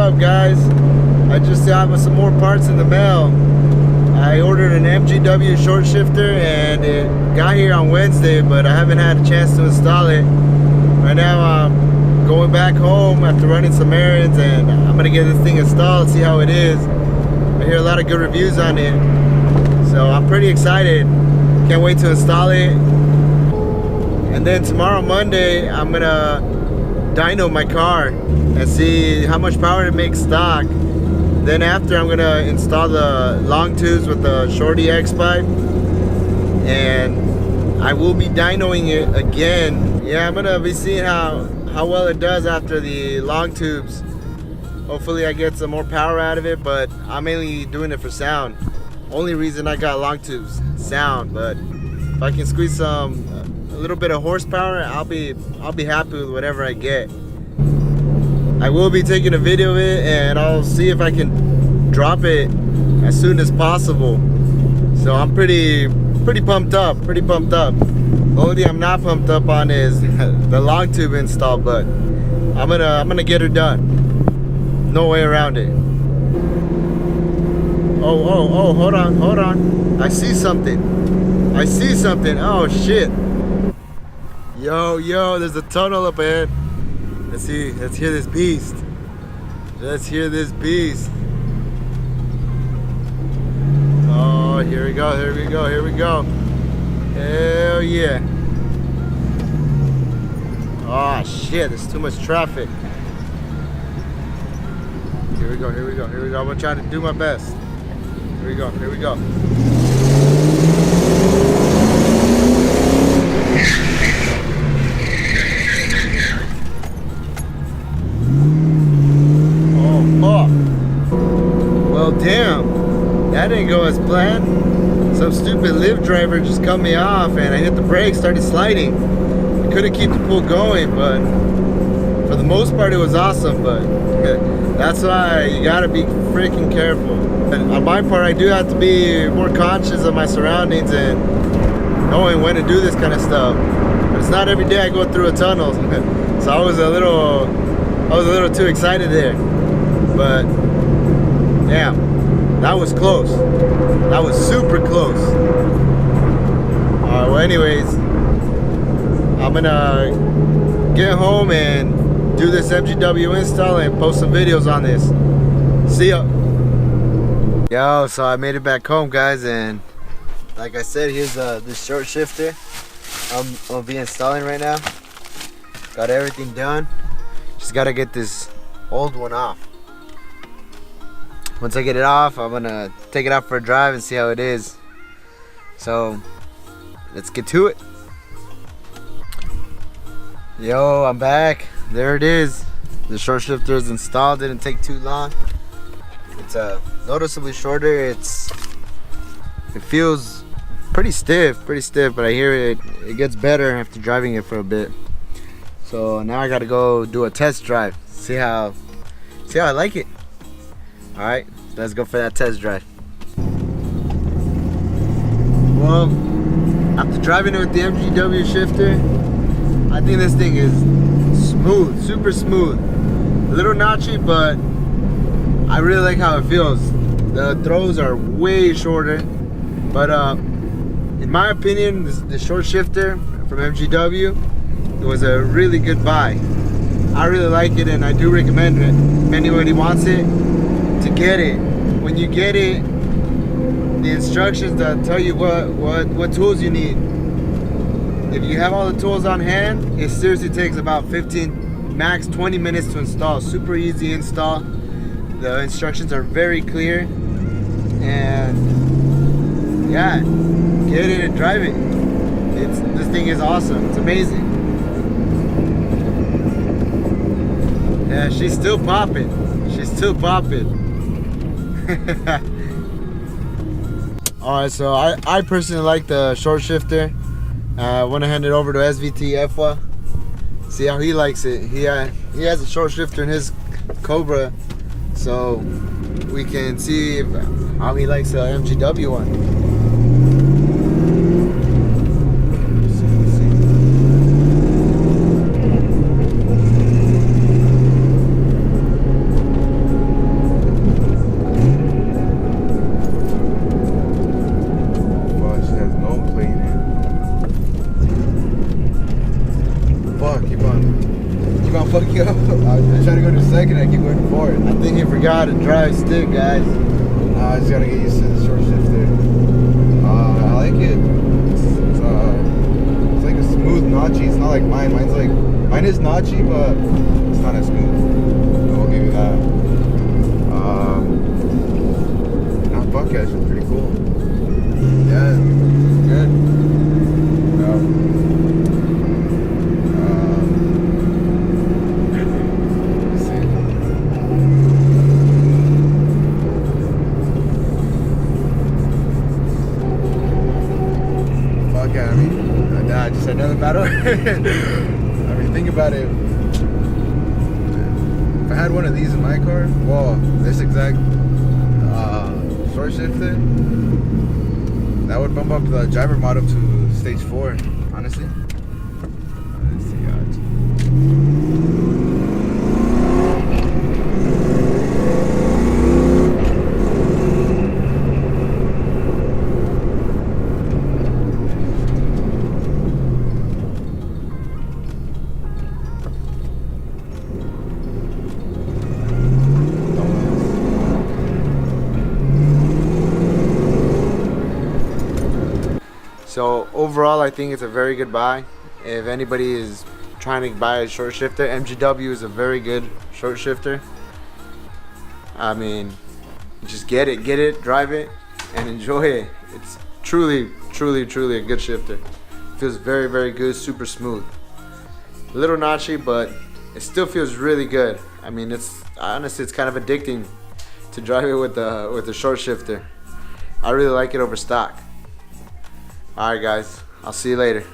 up, guys? I just got some more parts in the mail. I ordered an MGW Short Shifter and it got here on Wednesday, but I haven't had a chance to install it. Right now I'm going back home after running some errands, and I'm gonna get this thing installed, see how it is. I hear a lot of good reviews on it, so I'm pretty excited. Can't wait to install it. And then tomorrow, Monday, I'm gonna dyno my car and see how much power it makes stock. Then after, I'm gonna install the long tubes with the Shorty X pipe, and I will be dynoing it again. Yeah, I'm gonna be seeing how well it does after the long tubes. Hopefully I get some more power out of it, but I'm mainly doing it for sound. Only reason I got long tubes, sound. But if I can squeeze a little bit of horsepower, I'll be happy with whatever I get. I will be taking a video of it, and I'll see if I can drop it as soon as possible. So I'm pretty pumped up, The only thing I'm not pumped up on is the long tube install, but I'm gonna get her done. No way around it. Oh, hold on. I see something. Oh shit. Yo, there's a tunnel up ahead. Let's hear this beast. Oh, here we go. Hell yeah. Oh shit, there's too much traffic. Here we go. I'm gonna try to do my best. Here we go. Well, damn, that didn't go as planned. Some stupid Lyft driver just cut me off, and I hit the brakes, started sliding. I couldn't keep the pool going, but for the most part, it was awesome. But that's why you gotta be freaking careful. And on my part, I do have to be more conscious of my surroundings and knowing when to do this kind of stuff. But it's not every day I go through a tunnel, so I was a little too excited there. But damn, that was close. That was super close. Alright, well anyways, I'm gonna get home and do this MGW install and post some videos on this. See ya. Yo, so I made it back home, guys, and like I said, here's this short shifter I'm gonna be installing right now. Got everything done. Just gotta get this old one off. Once I get it off, I'm gonna take it out for a drive and see how it is. So let's get to it. Yo, I'm back. There it is. The short shifter is installed. Didn't take too long. It's noticeably shorter. It feels pretty stiff, but I hear it gets better after driving it for a bit. So now I gotta go do a test drive. See how I like it. Alright, let's go for that test drive. Well, after driving it with the MGW shifter, I think this thing is smooth, super smooth. A little notchy, but I really like how it feels. The throws are way shorter, but in my opinion, the short shifter from MGW, it was a really good buy. I really like it, and I do recommend it. If anybody wants it, to get it. When you get it, the instructions that tell you what tools you need. If you have all the tools on hand, it seriously takes about 15, max 20 minutes to install. Super easy install. The instructions are very clear, and yeah, get it and drive it. This thing is awesome. It's amazing. Yeah, she's still popping. Alright, so I personally like the short shifter. I want to hand it over to SVT Efwa. See how he likes it. He has a short shifter in his Cobra, so we can see how he likes the MGW one. I try to go to second, I keep going forward. I think he forgot to drive stick, guys. I just gotta get used to the short shifter. I like it. It's like a smooth notchy. It's not like mine. Mine is notchy, but it's not as smooth. I'll give you that. Fuck yeah, it's pretty cool. Yeah, good. Let's see. Fuck yeah, I mean, just another battle. I mean, think about it. If I had one of these in my car, well, this exact short shifter, that would bump up the driver mod up to stage 4, honestly. Let's see, So overall, I think it's a very good buy. If anybody is trying to buy a short shifter, MGW is a very good short shifter. I mean, just get it, drive it, and enjoy it. It's truly a good shifter. Feels very, very good, super smooth. A little notchy, but it still feels really good. I mean, it's honestly, it's kind of addicting to drive it with the short shifter. I really like it over stock. Alright guys, I'll see you later.